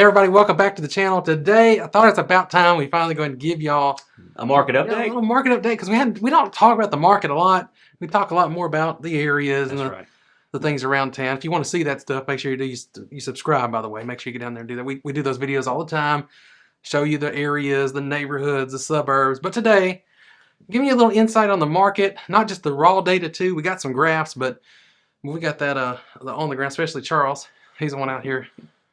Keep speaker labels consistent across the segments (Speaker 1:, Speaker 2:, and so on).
Speaker 1: everybody, welcome back to the channel. Today, I thought it's about time we finally going to give y'all
Speaker 2: a market update.
Speaker 1: A little market update, because we don't talk about the market a lot. We talk a lot more about the areas and the things around town. If you want to see that stuff, make sure you subscribe, by the way. Make sure you get down there and do that. We do those videos all the time, show you the areas, the neighborhoods, the suburbs. But today, giving you a little insight on the market, not just the raw data too. We got some graphs, but we got that on the ground, especially Charles. He's the one out here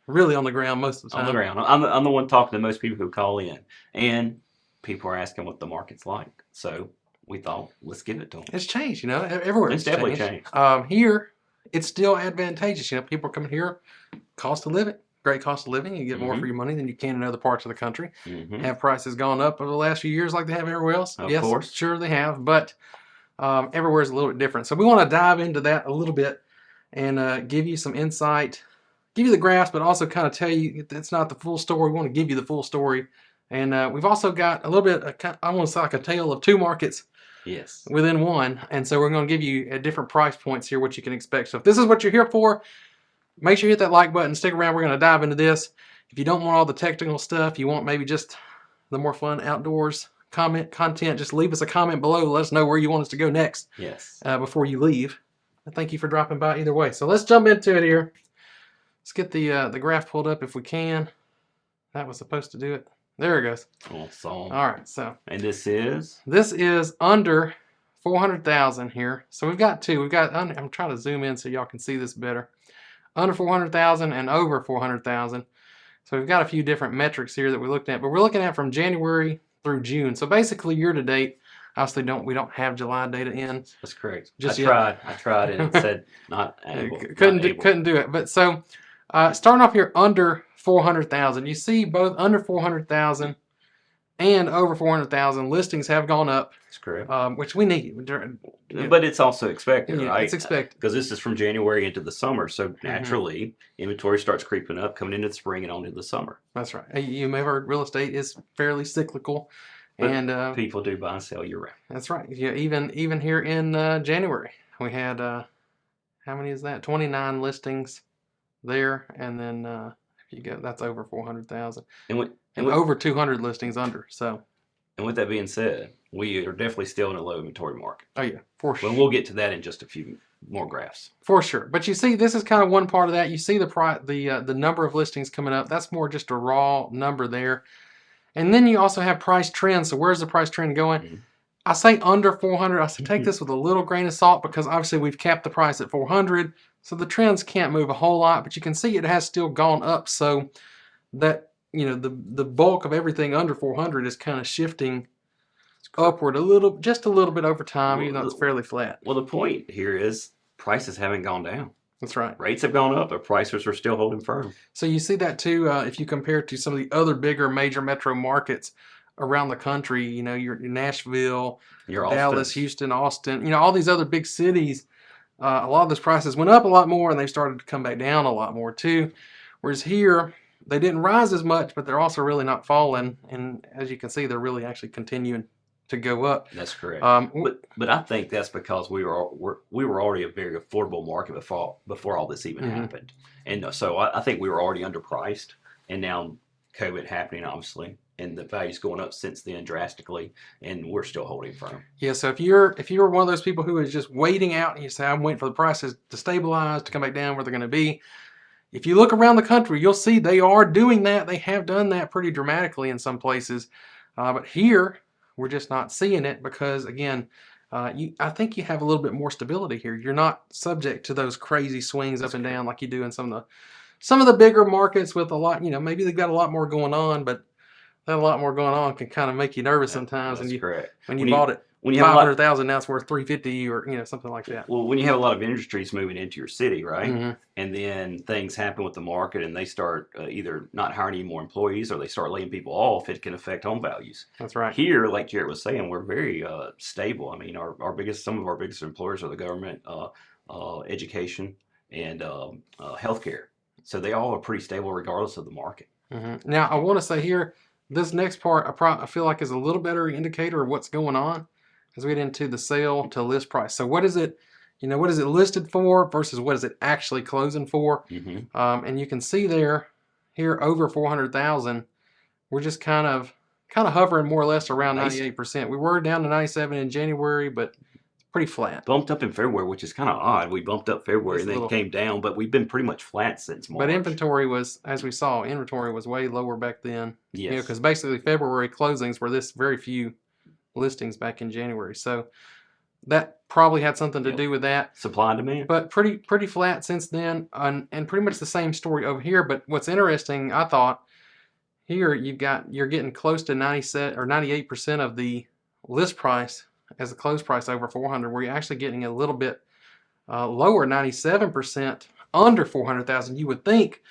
Speaker 1: really on the ground most of the time.
Speaker 2: On the ground. I'm the one talking to most people who call in. And people are asking what the market's like. So we thought, let's give it to them.
Speaker 1: It's changed, everywhere.
Speaker 2: It's definitely changed.
Speaker 1: Here, it's still advantageous. People are coming here, cost of living, great cost of living. You get more for your money than you can in other parts of the country. Have prices gone up over the last few years like they have everywhere else?
Speaker 2: Of course.
Speaker 1: Sure they have, but everywhere is a little bit different. So we want to dive into that a little bit and give you some insight, give you the graphs, but also kind of tell you it's not the full story. We want to give you the full story. And we've also got a little bit, I want to say like a tale of two markets within one. And so we're going to give you at different price points here what you can expect. So if this is what you're here for, make sure you hit that like button. Stick around. We're going to dive into this. If you don't want all the technical stuff, you want maybe just the more fun outdoors content, just leave us a comment below. Let us know where you want us to go next before you leave. And thank you for dropping by either way. So let's jump into it here. Let's get the graph pulled up if we can. That was supposed to do it. There it goes.
Speaker 2: Awesome.
Speaker 1: All right, so.
Speaker 2: And this is?
Speaker 1: This is under 400,000 here. So we've got two. We've got, I'm trying to zoom in so y'all can see this better. Under 400,000 and over 400,000. So we've got a few different metrics here that we looked at, but we're looking at from January through June. So basically year to date. Obviously, we don't have July data in.
Speaker 2: That's correct.
Speaker 1: Just
Speaker 2: I tried, and it said not able.
Speaker 1: Couldn't do it. But so, starting off here under 400,000, you see both under 400,000 and over 400,000 listings have gone up.
Speaker 2: That's correct.
Speaker 1: Which we need.
Speaker 2: But it's also expected, right?
Speaker 1: It's expected
Speaker 2: because this is from January into the summer, so naturally inventory starts creeping up, coming into the spring and on into the summer.
Speaker 1: That's right. You may have heard real estate is fairly cyclical.
Speaker 2: But
Speaker 1: and
Speaker 2: people do buy and sell year round.
Speaker 1: That's right. Yeah, even here in January, we had how many is that? 29 listings there, and then if you go, that's over 400,000, and over 200 listings under. So,
Speaker 2: and with that being said, we are definitely still in a low inventory market.
Speaker 1: Oh yeah, for sure.
Speaker 2: But we'll get to that in just a few more graphs.
Speaker 1: For sure. But you see, this is kind of one part of that. You see the number of listings coming up. That's more just a raw number there. And then you also have price trends. So where's the price trend going? I say under 400. I say take this with a little grain of salt because obviously we've capped the price at 400. So the trends can't move a whole lot, but you can see it has still gone up. So that, the bulk of everything under 400 is kind of shifting upward just a little bit over time, even though it's fairly flat.
Speaker 2: Well, the point here is prices haven't gone down.
Speaker 1: That's right.
Speaker 2: Rates have gone up, but prices are still holding firm.
Speaker 1: So you see that too if you compare it to some of the other bigger major metro markets around the country. Your Nashville, your Dallas, Houston, Austin. All these other big cities. A lot of those prices went up a lot more, and they started to come back down a lot more too. Whereas here, they didn't rise as much, but they're also really not falling. And as you can see, they're really actually continuing to go up.
Speaker 2: That's correct. But I think that's because we were already a very affordable market before all this even happened, and so I think we were already underpriced, and now COVID happening obviously, and the value's going up since then drastically, and we're still holding firm.
Speaker 1: Yeah. So if you're one of those people who is just waiting out, and you say I'm waiting for the prices to stabilize, to come back down where they're going to be. If you look around the country, you'll see they are doing that. They have done that pretty dramatically in some places, but here. We're just not seeing it because, again, I think you have a little bit more stability here. You're not subject to those crazy swings up and down like you do in some of the bigger markets with a lot. Maybe they've got a lot more going on, but that a lot more going on can kind of make you nervous sometimes.
Speaker 2: That's correct.
Speaker 1: When you bought it. When you have 500,000, now it's worth 350 or something like that.
Speaker 2: Well, when you have a lot of industries moving into your city, right, and then things happen with the market, and they start either not hiring any more employees or they start laying people off, it can affect home values.
Speaker 1: That's right.
Speaker 2: Here, like Jared was saying, we're very stable. I mean, some of our biggest employers are the government, education, and healthcare. So they all are pretty stable regardless of the market.
Speaker 1: Now, I want to say here, this next part I feel like is a little better indicator of what's going on. As we get into the sale to list price. So what is it, what is it listed for versus what is it actually closing for? And you can see there, here over 400,000, we're just kind of hovering more or less around 98%. We were down to 97 in January, but it's pretty flat.
Speaker 2: Bumped up in February, which is kind of odd. We bumped up February and then came down, but we've been pretty much flat since March.
Speaker 1: But inventory was, as we saw, inventory was way lower back then.
Speaker 2: Yes.
Speaker 1: Because basically February closings were this very few listings back in January. So that probably had something to do with that.
Speaker 2: Supply and demand.
Speaker 1: But pretty flat since then, and pretty much the same story over here. But what's interesting, I thought, here you're getting close to 97 or 98% of the list price as the close price over 400, where you're actually getting a little bit lower, 97% under 400,000. You would think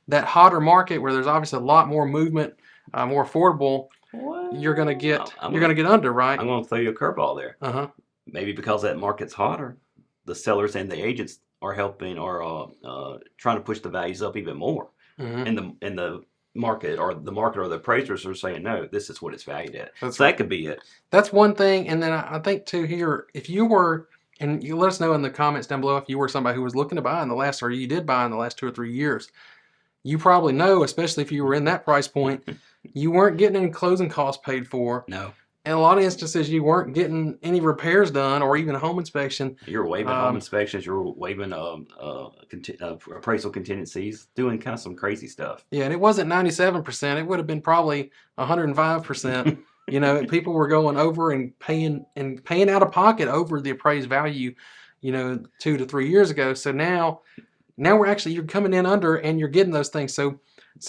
Speaker 1: that hotter market where there's obviously a lot more movement, more affordable, you're gonna get under, right?
Speaker 2: I'm gonna throw you a curveball there.
Speaker 1: Maybe
Speaker 2: because that market's hotter, the sellers and the agents are helping or trying to push the values up even more. And the market or the appraisers are saying, no, this is what it's valued at. That could be it.
Speaker 1: That's one thing. And then I think too here, if you were, and you let us know in the comments down below if you were somebody who was looking to buy in the last, or you did buy in the last 2 or 3 years, you probably know, especially if you were in that price point, you weren't getting any closing costs paid for.
Speaker 2: No.
Speaker 1: In a lot of instances, you weren't getting any repairs done or even a home inspection.
Speaker 2: You're waiving home inspections. You're waiving appraisal contingencies, doing kind of some crazy stuff.
Speaker 1: Yeah, and it wasn't 97%. It would have been probably 105%. You know, people were going over and paying out of pocket over the appraised value, 2 to 3 years ago. So now you're coming in under and you're getting those things. So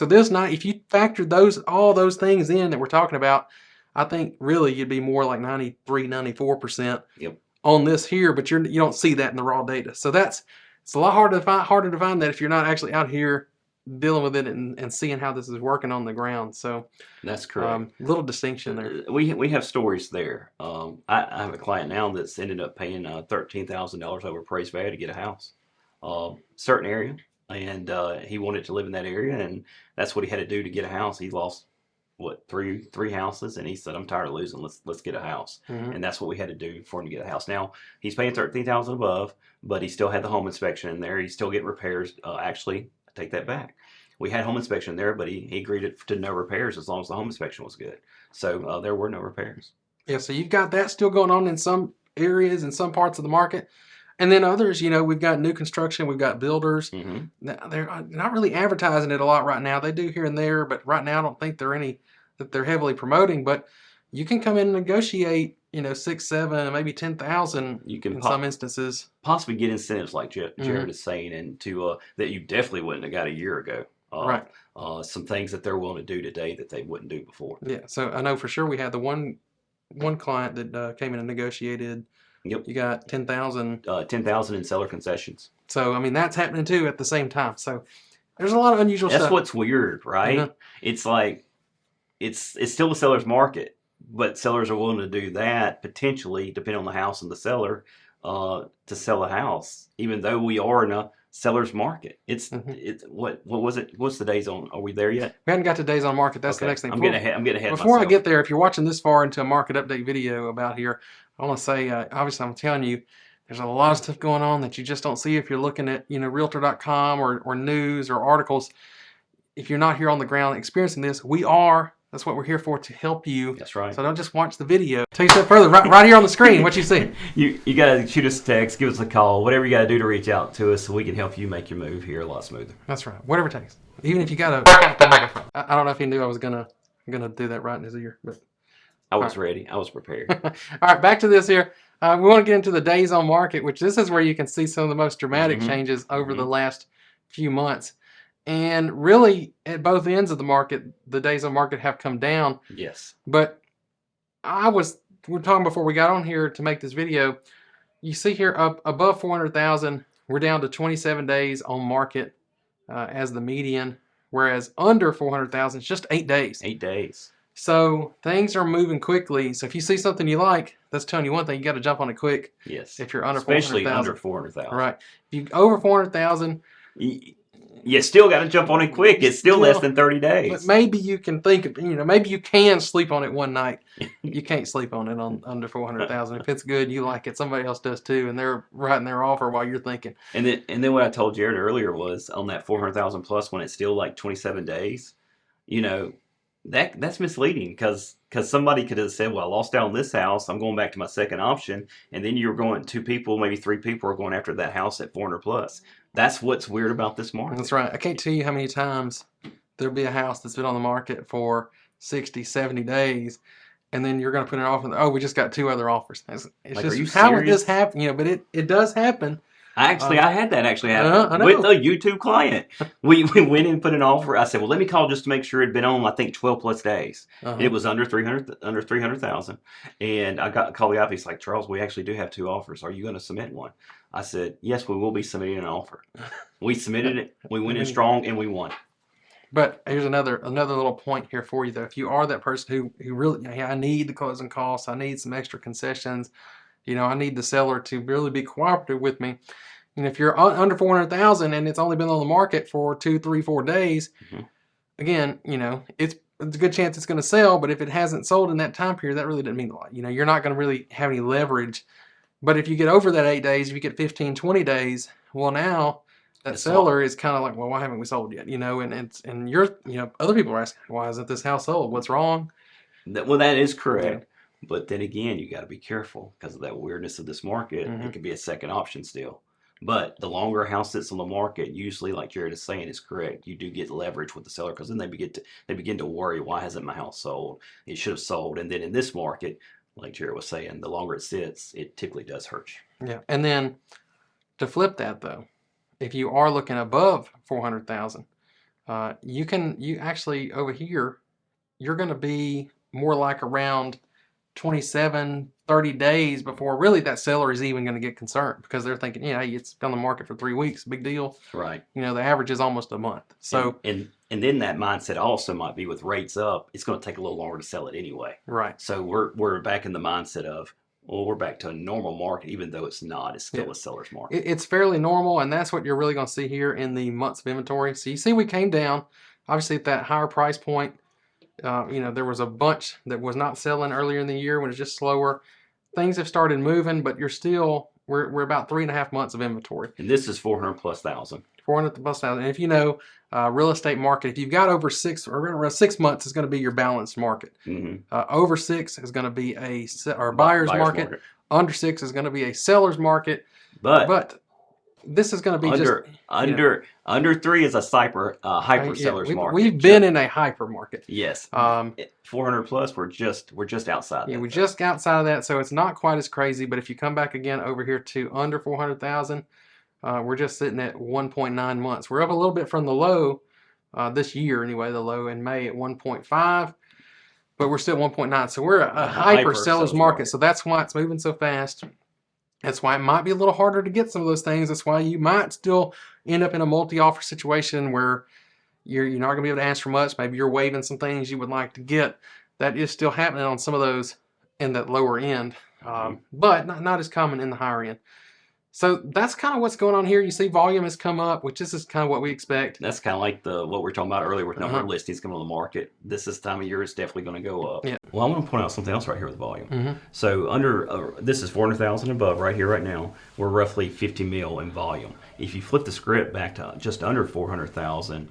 Speaker 1: this night, if you factored all those things in that we're talking about, I think really you'd be more like 93, 94% on this here, but you don't see that in the raw data. So it's a lot harder to find that if you're not actually out here dealing with it and seeing how this is working on the ground. So
Speaker 2: that's correct.
Speaker 1: Little distinction there.
Speaker 2: We have stories there. I have a client now that's ended up paying $13,000 over appraised value to get a house, certain area, and he wanted to live in that area, and that's what he had to do to get a house. He lost three houses, and he said, I'm tired of losing, let's get a house. And that's what we had to do for him to get a house. Now he's paying $13,000 above, but he still had the home inspection in there. He still get repairs. Actually, I take that back, we had home inspection there, but he agreed to no repairs as long as the home inspection was good. So there were no repairs.
Speaker 1: Yeah, so you've got that still going on in some areas and some parts of the market. And then others, we've got new construction, we've got builders. They're not really advertising it a lot right now. They do here and there, but right now I don't think they're heavily promoting. But you can come in and negotiate, 6, 7, maybe 10,000 in some instances.
Speaker 2: Possibly get incentives like Jared is saying, and that you definitely wouldn't have got a year ago.
Speaker 1: Right.
Speaker 2: Some things that they're willing to do today that they wouldn't do before.
Speaker 1: Yeah. So I know for sure we had the one client that came in and negotiated.
Speaker 2: Yep.
Speaker 1: You got 10,000.
Speaker 2: 10,000 in seller concessions.
Speaker 1: So I mean that's happening too at the same time. So there's a lot of unusual stuff.
Speaker 2: That's what's weird, right? It's like it's still a seller's market, but sellers are willing to do that potentially, depending on the house and the seller, to sell a house, even though we are in a seller's market. It's what was it? What's the days on? Are we there yet?
Speaker 1: We haven't got to days on market. That's the next thing.
Speaker 2: I'm getting ahead.
Speaker 1: Before
Speaker 2: myself.
Speaker 1: I get there, if you're watching this far into a market update video about here, I want to say, obviously, I'm telling you, there's a lot of stuff going on that you just don't see if you're looking at, Realtor.com or news or articles. If you're not here on the ground experiencing this, we are. That's what we're here for, to help you.
Speaker 2: That's right.
Speaker 1: So don't just watch the video. Take a step further, right here on the screen. What you see?
Speaker 2: You got to shoot us a text, give us a call, whatever you got to do to reach out to us, so we can help you make your move here a lot smoother.
Speaker 1: That's right. Whatever it takes. Even if you got to. I don't know if he knew I was gonna do that right in his ear, but.
Speaker 2: I was ready. I was prepared.
Speaker 1: All right, back to this here. We want to get into the days on market, which this is where you can see some of the most dramatic changes over the last few months. And really, at both ends of the market, the days on market have come down.
Speaker 2: Yes.
Speaker 1: But we were talking before we got on here to make this video. You see here up above 400,000, we're down to 27 days on market as the median, whereas under 400,000, it's just 8 days.
Speaker 2: 8 days.
Speaker 1: So things are moving quickly. So if you see something you like, that's telling you one thing. You got to jump on it quick.
Speaker 2: Yes.
Speaker 1: If you're under 400,000.
Speaker 2: Especially under 400,000.
Speaker 1: Right. If you over 400,000,
Speaker 2: You still got to jump on it quick. It's still less than 30 days.
Speaker 1: But maybe you can think, maybe you can sleep on it one night. You can't sleep on it on under 400,000. If it's good, you like it. Somebody else does too, and they're writing their offer while you're thinking.
Speaker 2: And then what I told Jared earlier was on that 400,000 plus when it's still like 27 days, that's misleading because somebody could have said, well, I lost out on this house. I'm going back to my second option. And then you're going, two people, maybe three people are going after that house at 400 plus. That's what's weird about this market.
Speaker 1: That's right. I can't tell you how many times there'll be a house that's been on the market for 60, 70 days. And then you're going to put an offer. Oh, we just got two other offers. It's
Speaker 2: Like,
Speaker 1: just,
Speaker 2: are you
Speaker 1: how would
Speaker 2: serious?
Speaker 1: this happen? But it does happen.
Speaker 2: I had that happen
Speaker 1: I know.
Speaker 2: with a YouTube client. We went and put an offer. I said, well, let me call just to make sure it'd been on, I think, 12 plus days. It was under 300,000. And I called the office. He's like, Charles, we actually do have two offers. Are you going to submit one? I said, yes, we will be submitting an offer. We submitted it. We went in strong and we won.
Speaker 1: But here's another little point here for you, though. If you are that person who really, hey, I need the closing costs, I need some extra concessions, I need the seller to really be cooperative with me. And if you're under 400,000 and it's only been on the market for 2, 3, 4 days, again, it's a good chance it's going to sell. But if it hasn't sold in that time period, that really doesn't mean a lot. You're not going to really have any leverage. But if you get over that 8 days, if you get 15, 20 days, well, now that seller is kind of like, well, why haven't we sold yet? And you're, other people are asking, why isn't this house sold? What's wrong?
Speaker 2: That is correct. Yeah. But then again, you got to be careful because of that weirdness of this market. It could be a second option still. But the longer a house sits on the market, usually, like Jared is saying, is correct. You do get leverage with the seller because then they begin to worry, why hasn't my house sold? It should have sold. And then in this market, like Jared was saying, the longer it sits, it typically does hurt you.
Speaker 1: Yeah. And then to flip that, though, if you are looking above 400,000, you actually over here, you're going to be more like around 27, 30 days before really that seller is even going to get concerned because they're thinking, hey, it's been on the market for 3 weeks, big deal.
Speaker 2: Right.
Speaker 1: The average is almost a month. So
Speaker 2: and then that mindset also might be with rates up, it's going to take a little longer to sell it anyway.
Speaker 1: Right.
Speaker 2: So we're back in the mindset of, well, we're back to a normal market, even though it's not. It's still a seller's market.
Speaker 1: It's fairly normal, and that's what you're really going to see here in the months of inventory. So you see we came down, obviously at that higher price point. There was a bunch that was not selling earlier in the year when it's just slower. Things have started moving, but we're about 3.5 months of inventory.
Speaker 2: And this is 400 plus thousand.
Speaker 1: 400 plus thousand. And if real estate market, if you've got over 6 or around 6 months, is going to be your balanced market. Over 6 is going to be a buyer's market. Under 6 is going to be a seller's market. But this is going to be
Speaker 2: under 3 is a hyper seller's market.
Speaker 1: We've been in a hyper market.
Speaker 2: Yes. 400 plus, we're just outside.
Speaker 1: Yeah, we're just outside of that, so it's not quite as crazy. But if you come back again over here to under 400,000, we're just sitting at 1.9 months. We're up a little bit from the low this year anyway. The low in May at 1.5, but we're still 1.9. So we're a hyper seller's market. So that's why it's moving so fast. That's why it might be a little harder to get some of those things. That's why you might still end up in a multi-offer situation where you're not going to be able to ask for much. Maybe you're waiving some things you would like to get. That is still happening on some of those in that lower end, but not as common in the higher end. So that's kind of what's going on here. You see volume has come up, which this is kind of what we expect.
Speaker 2: That's kind of like what we were talking about earlier with number of listings coming on the market. This time of year is definitely going to go up. Yeah. Well, I want to point out something else right here with volume. So under this is 400,000 above right here right now. We're roughly 50 mil in volume. If you flip the script back to just under 400,000,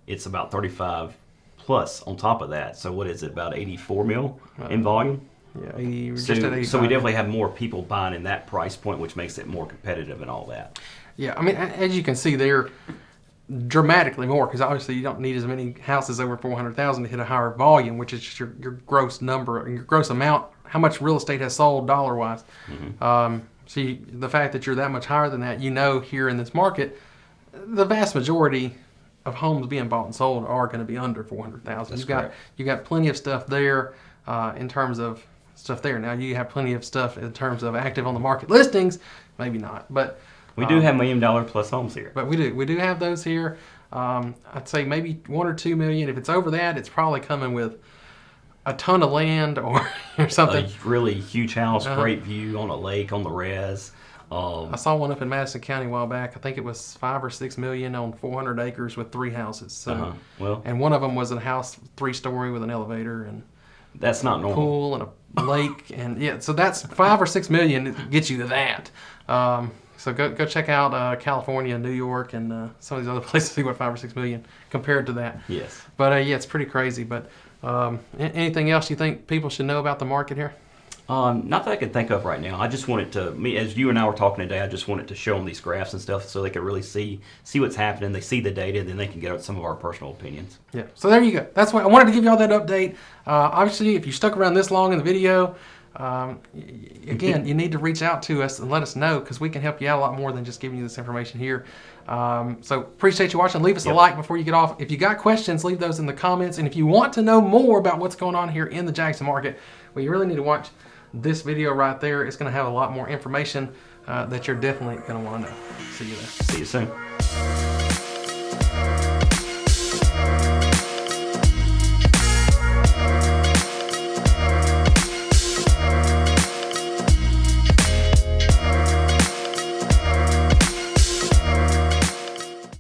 Speaker 2: it's about 35 plus on top of that. So what is it, about 84 mil in volume?
Speaker 1: Yeah,
Speaker 2: so we definitely have more people buying in that price point, which makes it more competitive and all that.
Speaker 1: Yeah, I mean, as you can see, they're dramatically more because obviously you don't need as many houses over 400,000 to hit a higher volume, which is just your gross number, your gross amount, how much real estate has sold dollar-wise. So the fact that you're that much higher than that, here in this market, the vast majority of homes being bought and sold are going to be under 400,000. You got plenty of stuff there in terms of stuff there. Now you have plenty of stuff in terms of active on the market listings, maybe not, but
Speaker 2: we do have $1 million plus homes here.
Speaker 1: But we do have those here. I'd say maybe 1 or 2 million. If it's over that, it's probably coming with a ton of land or something.
Speaker 2: A really huge house, great view on a lake on the res.
Speaker 1: I saw one up in Madison County a while back. I think it was 5 or 6 million on 400 acres with 3 houses. So,
Speaker 2: well,
Speaker 1: and one of them was a house 3-story with an elevator and
Speaker 2: that's not normal.
Speaker 1: Pool and a lake, and yeah, so that's 5 or 6 million to get you to that. So go check out California, New York, and some of these other places to see what 5 or 6 million compared to that.
Speaker 2: Yes.
Speaker 1: But yeah, it's pretty crazy. But anything else you think people should know about the market here?
Speaker 2: Not that I can think of right now. I just wanted to, as you and I were talking today, I just wanted to show them these graphs and stuff so they could really see what's happening. They see the data, and then they can get some of our personal opinions.
Speaker 1: Yeah. So there you go. That's why I wanted to give you all that update. Obviously, if you stuck around this long in the video, again, you need to reach out to us and let us know, because we can help you out a lot more than just giving you this information here. So appreciate you watching. Leave us a like before you get off. If you got questions, leave those in the comments. And if you want to know more about what's going on here in the Jackson market, well, you really need to watch this video right there. It's going to have a lot more information that you're definitely going to want to know. See you there.
Speaker 2: See you soon.